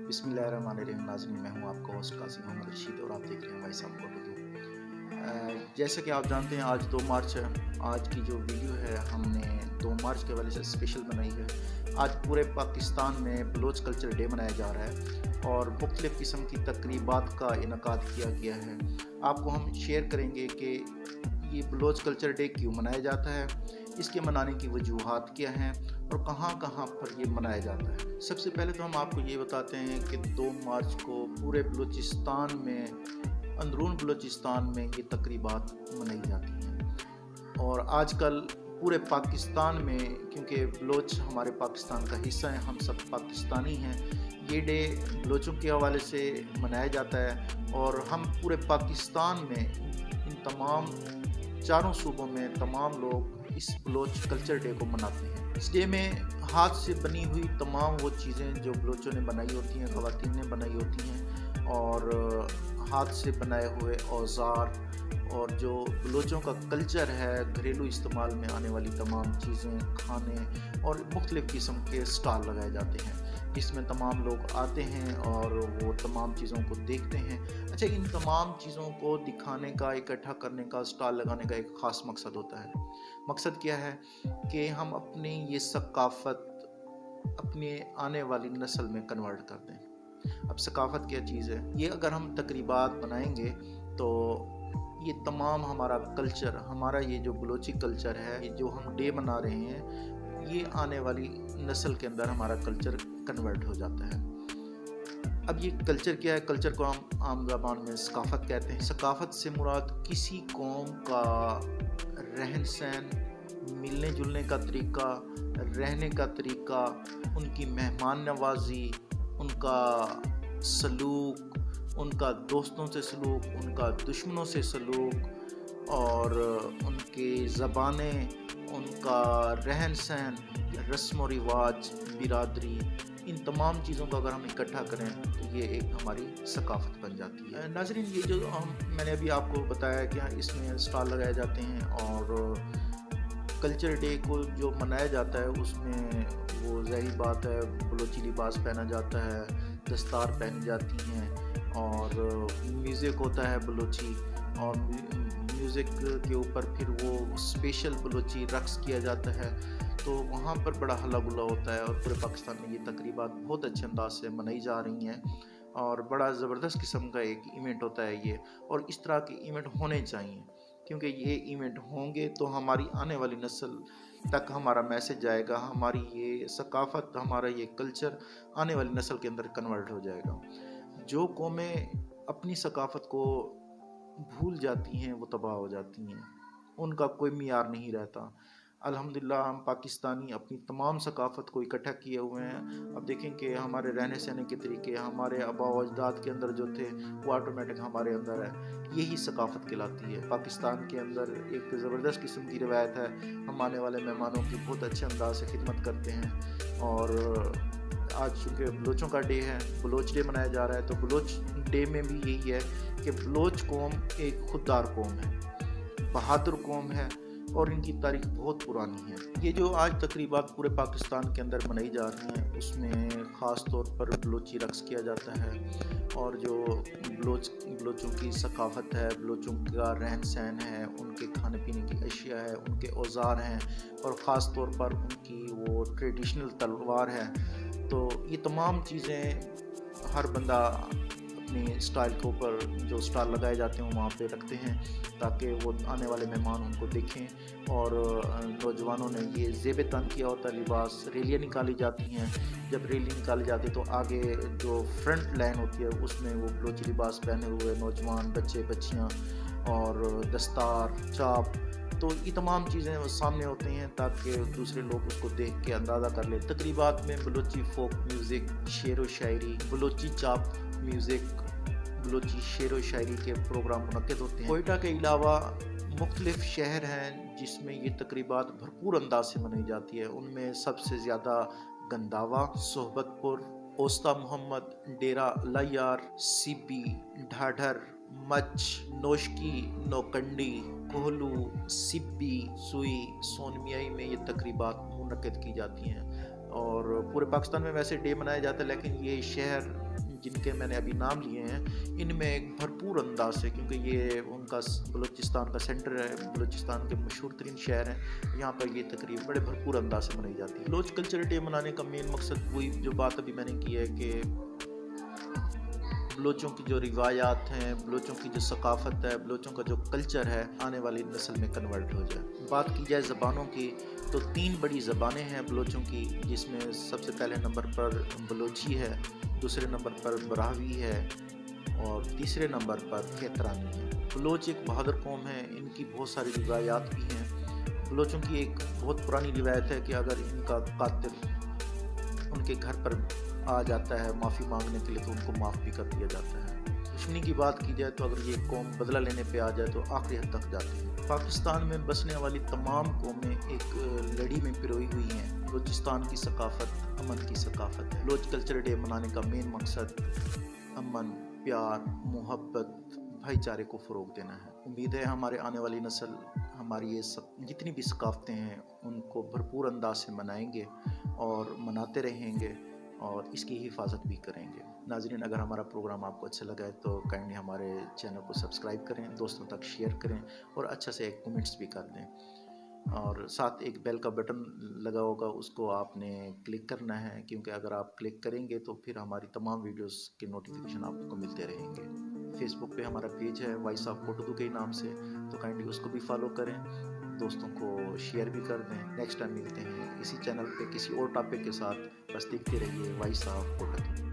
बिस्मिल्लाहिर्रहमानिर्रहीम। नाज़रीन, मैं हूँ आपका होस्ट कासिम मोहम्मद रशीद और आप देख रहे हैं भाई साहब फोटो। जैसे कि आप जानते हैं आज 2 मार्च है। आज की जो वीडियो है हमने 2 मार्च के हवाले से स्पेशल बनाई है। आज पूरे पाकिस्तान में बलोच कल्चर डे मनाया जा रहा है और मुख्तलिफ़ किस्म की तकरीबात का इनकाद किया गया है। आपको हम शेयर करेंगे कि ये बलोच कल्चर डे क्यों मनाया जाता है, इसके मनाने की वजूहात क्या हैं और कहाँ कहाँ पर ये मनाया जाता है। सबसे पहले तो हम आपको ये बताते हैं कि 2 मार्च को पूरे बलूचिस्तान में, अंदरून बलूचिस्तान में ये तकरीबात मनाई जाती हैं और आजकल पूरे पाकिस्तान में, क्योंकि बलोच हमारे पाकिस्तान का हिस्सा है, हम सब पाकिस्तानी हैं, ये डे बलोचों के हवाले से मनाया जाता है और हम पूरे पाकिस्तान में इन तमाम चारों सूबों में तमाम लोग इस बलोच कल्चर डे को मनाते हैं। इस डे में हाथ से बनी हुई तमाम वो चीज़ें जो बलोचों ने बनाई होती हैं, ख़वातीन ने बनाई होती हैं, और हाथ से बनाए हुए औज़ार और जो बलोचों का कल्चर है, घरेलू इस्तेमाल में आने वाली तमाम चीज़ें, खाने और मुख्तलिफ़ किस्म के स्टॉल लगाए जाते हैं जिसमें तमाम लोग आते हैं और वो तमाम चीज़ों को देखते हैं। अच्छा, इन तमाम चीज़ों को दिखाने का, इकट्ठा करने का, स्टॉल लगाने का एक ख़ास मकसद होता है। मकसद क्या है कि हम अपनी ये सकाफ़त अपने आने वाली नस्ल में कन्वर्ट कर दें। अब सकाफ़त क्या चीज़ है? ये अगर हम तकरीबात बनाएंगे तो ये तमाम हमारा कल्चर, हमारा ये जो बलोची कल्चर है, ये जो हम डे मना रहे हैं, ये आने वाली नस्ल के अंदर हमारा कल्चर कन्वर्ट हो जाता है। अब ये कल्चर क्या है? कल्चर को हम आम ज़बान में सकाफ़त कहते हैं। सकाफ़त से मुराद किसी कौम का रहन सहन, मिलने जुलने का तरीका, रहने का तरीका, उनकी मेहमान नवाजी, उनका सलूक, उनका दोस्तों से सलूक, उनका दुश्मनों से सलूक, और उनकी ज़बानें, उनका रहन सहन, रस्म व रिवाज, बिरादरी, इन तमाम चीज़ों को अगर हम इकट्ठा करें तो ये एक हमारी सकाफ़त बन जाती है। नाज़रीन, ये जो मैंने अभी आपको बताया कि इसमें स्टॉल लगाए जाते हैं और कल्चर डे को जो मनाया जाता है उसमें वो ज़ाहिर बात है बलोची लिबास पहना जाता है, दस्तार पहनी जाती हैं और म्यूज़िक होता है बलोची, और म्यूज़िक के ऊपर फिर वो स्पेशल बलोची रक्स किया जाता है। तो वहाँ पर बड़ा हल्ला गुल्ला होता है और पूरे पाकिस्तान में ये तकरीबात बहुत अच्छे अंदाज से मनाई जा रही हैं और बड़ा ज़बरदस्त किस्म का एक इवेंट होता है ये, और इस तरह के इवेंट होने चाहिए क्योंकि ये इवेंट होंगे तो हमारी आने वाली नस्ल तक हमारा मैसेज जाएगा, हमारी ये सकाफ़त, हमारा ये कल्चर आने वाली नस्ल के अंदर कन्वर्ट हो जाएगा। जो कौमें अपनी सकाफ़त को भूल जाती हैं वो तबाह हो जाती हैं, उनका कोई मियार नहीं रहता। अल्हम्दुलिल्लाह हम पाकिस्तानी अपनी तमाम सकाफ़त को इकट्ठा किए हुए हैं। अब देखें कि हमारे रहने सहने के तरीके हमारे आबा व अजदाद के अंदर जो थे वो ऑटोमेटिक हमारे अंदर है। यही सकाफ़त कहलाती है। पाकिस्तान के अंदर एक ज़बरदस्त किस्म की रिवायत है, हम आने वाले मेहमानों की बहुत अच्छे अंदाज से खिदमत करते हैं। और आज चूँकि बलोचों का डे है, बलोच डे मनाया जा रहा है, तो बलोच डे में भी यही है कि बलोच कौम एक खुददार कौम है, बहादुर कौम है और इनकी तारीख बहुत पुरानी है। ये जो आज तकरीबात पूरे पाकिस्तान के अंदर मनाई जा रही हैं उसमें ख़ास तौर पर बलोची रक्स किया जाता है और जो बलोचों की सकाफ़त है, बलोचों का रहन सहन है, उनके खाने पीने की अशिया है, उनके औज़ार हैं और ख़ास तौर पर उनकी वो ट्रेडिशनल तलवार है। तो ये तमाम चीज़ें हर बंदा अपने स्टाइल के ऊपर जो स्टॉल लगाए जाते हैं वहाँ पे रखते हैं ताकि वो आने वाले मेहमान उनको देखें। और नौजवानों ने ये ज़ेब तन किया होता है लिबास, रैलियाँ निकाली जाती हैं। जब रैली निकाली जाती है तो आगे जो फ्रंट लाइन होती है उसमें वो बलोची लिबास पहने हुए नौजवान, बच्चे बच्चियाँ और दस्तार, चाप, तो ये तमाम चीज़ें सामने होती हैं ताकि दूसरे लोग उसको देख के अंदाज़ा कर लें। तकरीबात में बलोची फोक म्यूज़िक, शेर व शायरी, बलोची चाप म्यूज़िक, बलोची शेर व शायरी के प्रोग्राम मुनक्किद होते हैं। कोयटा के अलावा मुख्तलिफ़ शहर हैं जिसमें ये तकरीबात भरपूर अंदाज से मनाई जाती है। उनमें सबसे ज़्यादा गंदावा, सोहबतपुर, ओस्ता मोहम्मद, डेरा लायार, सीबी, ढाढर, मच, नोशकी, नौकंडी, कोहलू, सिब्बी, सुई, सोनमियाई में ये तकरीबात मुनक्किद की जाती हैं। اور پورے پاکستان میں ویسے ڈے منایا جاتا ہے، لیکن یہ شہر جن کے میں نے ابھی نام لیے ہیں ان میں ایک بھرپور انداز سے، کیونکہ یہ ان کا بلوچستان کا سینٹر ہے، بلوچستان کے مشہور ترین شہر ہیں، یہاں پر یہ تقریب بڑے بھرپور انداز سے منائی جاتی ہے۔ بلوچ کلچر ڈے منانے کا مین مقصد وہی جو بات ابھی میں نے کی ہے کہ بلوچوں کی جو روایات ہیں، بلوچوں کی جو ثقافت ہے، بلوچوں کا جو کلچر ہے آنے والی نسل میں کنورٹ ہو جائے۔ بات کی جائے زبانوں کی تو 3 بڑی زبانیں ہیں بلوچوں کی، جس میں سب سے پہلے نمبر پر بلوچی ہے، دوسرے نمبر پر براہوی ہے اور تیسرے نمبر پر کھیترانی ہے۔ بلوچ ایک بہادر قوم ہے، ان کی بہت ساری روایات بھی ہیں۔ بلوچوں کی ایک بہت پرانی روایت ہے کہ اگر ان کا قاتل ان کے گھر پر آ جاتا ہے معافی مانگنے کے لیے تو ان کو معاف بھی کر دیا جاتا ہے۔ دشمنی کی بات کی جائے تو اگر یہ قوم بدلہ لینے پہ آ جائے تو آخری حد تک جاتی ہے۔ پاکستان میں بسنے والی تمام قومیں ایک لڑی میں پروئی ہوئی ہیں۔ بلوچستان کی ثقافت امن کی ثقافت ہے۔ بلوچ کلچر ڈے منانے کا مین مقصد امن، پیار، محبت، بھائی چارے کو فروغ دینا ہے۔ امید ہے ہمارے آنے والی نسل ہماری یہ جتنی بھی ثقافتیں ہیں ان کو بھرپور انداز سے منائیں گے اور مناتے رہیں گے اور اس کی حفاظت بھی کریں گے۔ ناظرین، اگر ہمارا پروگرام آپ کو اچھا لگا ہے تو کائنڈلی ہمارے چینل کو سبسکرائب کریں، دوستوں تک شیئر کریں اور اچھا سے ایک کمنٹس بھی کر دیں، اور ساتھ ایک بیل کا بٹن لگا ہوگا، اس کو آپ نے کلک کرنا ہے، کیونکہ اگر آپ کلک کریں گے تو پھر ہماری تمام ویڈیوز کے نوٹیفیکیشن آپ کو ملتے رہیں گے۔ فیس بک پہ ہمارا پیج ہے وائس آف اردو کے نام سے، تو کائنڈلی اس کو بھی فالو کریں، دوستوں کو شیئر بھی کر دیں۔ نیکسٹ ٹائم ملتے ہیں اسی چینل پہ کسی اور ٹاپک کے ساتھ، بس دیکھتے رہیے وائس آف اردو۔